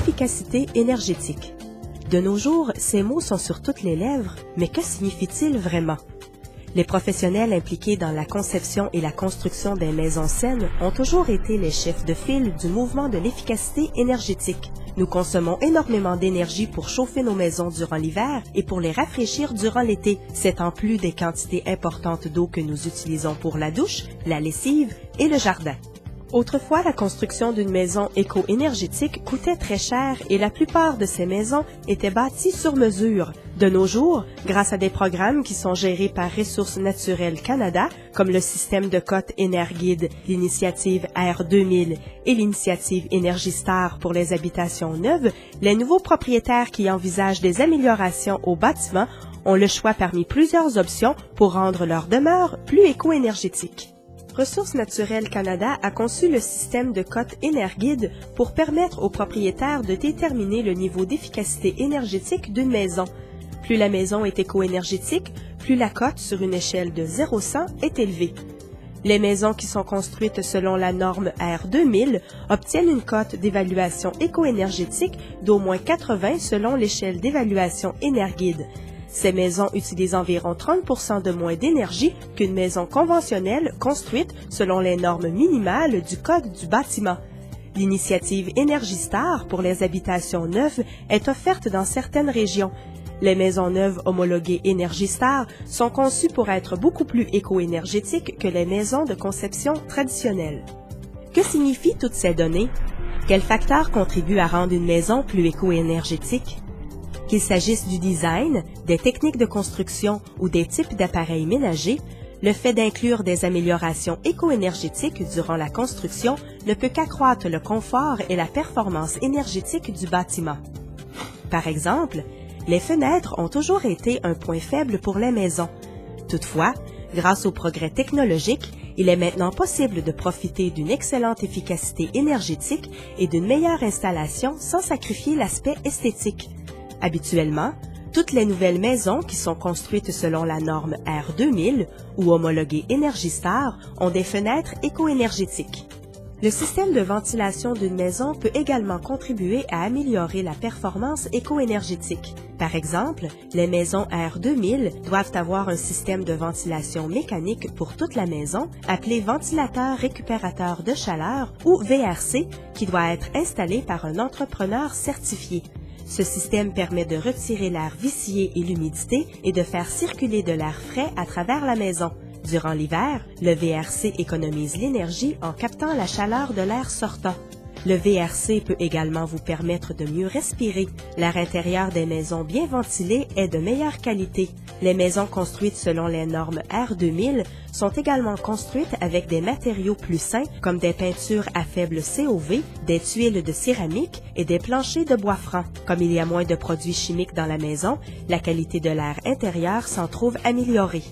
l'efficacité énergétique. De nos jours, ces mots sont sur toutes les lèvres, mais que signifient-ils vraiment? Les professionnels impliqués dans la conception et la construction des maisons saines ont toujours été les chefs de file du mouvement de l'efficacité énergétique. Nous consommons énormément d'énergie pour chauffer nos maisons durant l'hiver et pour les rafraîchir durant l'été. C'est en plus des quantités importantes d'eau que nous utilisons pour la douche, la lessive et le jardin. Autrefois, la construction d'une maison éco-énergétique coûtait très cher et la plupart de ces maisons étaient bâties sur mesure. De nos jours, grâce à des programmes qui sont gérés par Ressources naturelles Canada, comme le système de cote Énerguide, l'initiative R2000 et l'initiative Énergistar pour les habitations neuves, les nouveaux propriétaires qui envisagent des améliorations aux bâtiments ont le choix parmi plusieurs options pour rendre leur demeure plus éco-énergétique. Ressources naturelles Canada a conçu le système de cote Énerguide pour permettre aux propriétaires de déterminer le niveau d'efficacité énergétique d'une maison. Plus la maison est éco-énergétique, plus la cote sur une échelle de 0-100 est élevée. Les maisons qui sont construites selon la norme R2000 obtiennent une cote d'évaluation éco-énergétique d'au moins 80 selon l'échelle d'évaluation Énerguide. Ces maisons utilisent environ 30% de moins d'énergie qu'une maison conventionnelle construite selon les normes minimales du Code du bâtiment. L'initiative Énergistar pour les habitations neuves est offerte dans certaines régions. Les maisons neuves homologuées Énergistar sont conçues pour être beaucoup plus éco-énergétiques que les maisons de conception traditionnelles. Que signifient toutes ces données? Quels facteurs contribuent à rendre une maison plus éco-énergétique? Qu'il s'agisse du design, des techniques de construction ou des types d'appareils ménagers, le fait d'inclure des améliorations éco-énergétiques durant la construction ne peut qu'accroître le confort et la performance énergétique du bâtiment. Par exemple, les fenêtres ont toujours été un point faible pour les maisons. Toutefois, grâce au progrès technologique, il est maintenant possible de profiter d'une excellente efficacité énergétique et d'une meilleure installation sans sacrifier l'aspect esthétique. Habituellement, toutes les nouvelles maisons qui sont construites selon la norme R2000 ou homologuées Énergistar ont des fenêtres éco-énergétiques. Le système de ventilation d'une maison peut également contribuer à améliorer la performance éco-énergétique. Par exemple, les maisons R2000 doivent avoir un système de ventilation mécanique pour toute la maison, appelé ventilateur récupérateur de chaleur ou VRC, qui doit être installé par un entrepreneur certifié. Ce système permet de retirer l'air vicié et l'humidité et de faire circuler de l'air frais à travers la maison. Durant l'hiver, le VRC économise l'énergie en captant la chaleur de l'air sortant. Le VRC peut également vous permettre de mieux respirer. L'air intérieur des maisons bien ventilées est de meilleure qualité. Les maisons construites selon les normes R2000 sont également construites avec des matériaux plus sains comme des peintures à faible COV, des tuiles de céramique et des planchers de bois franc. Comme il y a moins de produits chimiques dans la maison, la qualité de l'air intérieur s'en trouve améliorée.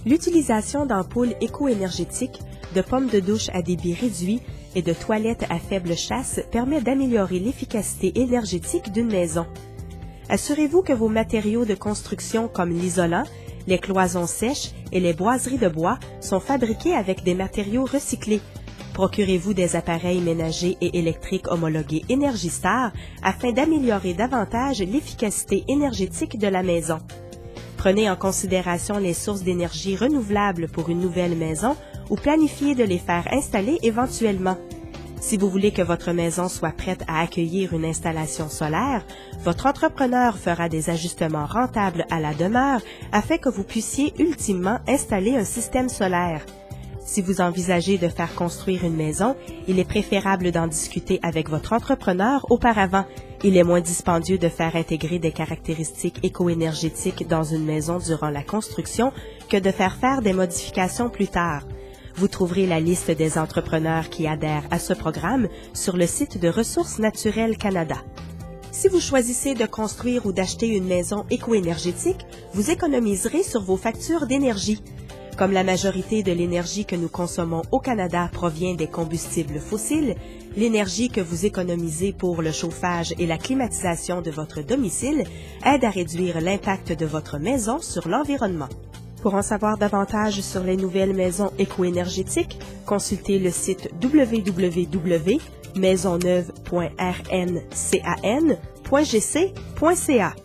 L'utilisation d'ampoules éco-énergétiques, de pommes de douche à débit réduit et de toilettes à faible chasse permet d'améliorer l'efficacité énergétique d'une maison. Assurez-vous que vos matériaux de construction comme l'isolant, les cloisons sèches et les boiseries de bois sont fabriqués avec des matériaux recyclés. Procurez-vous des appareils ménagers et électriques homologués Énergistar afin d'améliorer davantage l'efficacité énergétique de la maison. Prenez en considération les sources d'énergie renouvelables pour une nouvelle maison ou planifiez de les faire installer éventuellement. Si vous voulez que votre maison soit prête à accueillir une installation solaire, votre entrepreneur fera des ajustements rentables à la demeure afin que vous puissiez ultimement installer un système solaire. Si vous envisagez de faire construire une maison, il est préférable d'en discuter avec votre entrepreneur auparavant. Il est moins dispendieux de faire intégrer des caractéristiques éco-énergétiques dans une maison durant la construction que de faire des modifications plus tard. Vous trouverez la liste des entrepreneurs qui adhèrent à ce programme sur le site de Ressources naturelles Canada. Si vous choisissez de construire ou d'acheter une maison éco-énergétique, vous économiserez sur vos factures d'énergie. Comme la majorité de l'énergie que nous consommons au Canada provient des combustibles fossiles, l'énergie que vous économisez pour le chauffage et la climatisation de votre domicile aide à réduire l'impact de votre maison sur l'environnement. Pour en savoir davantage sur les nouvelles maisons éco-énergétiques, consultez le site www.maisonneuve.rncan.gc.ca.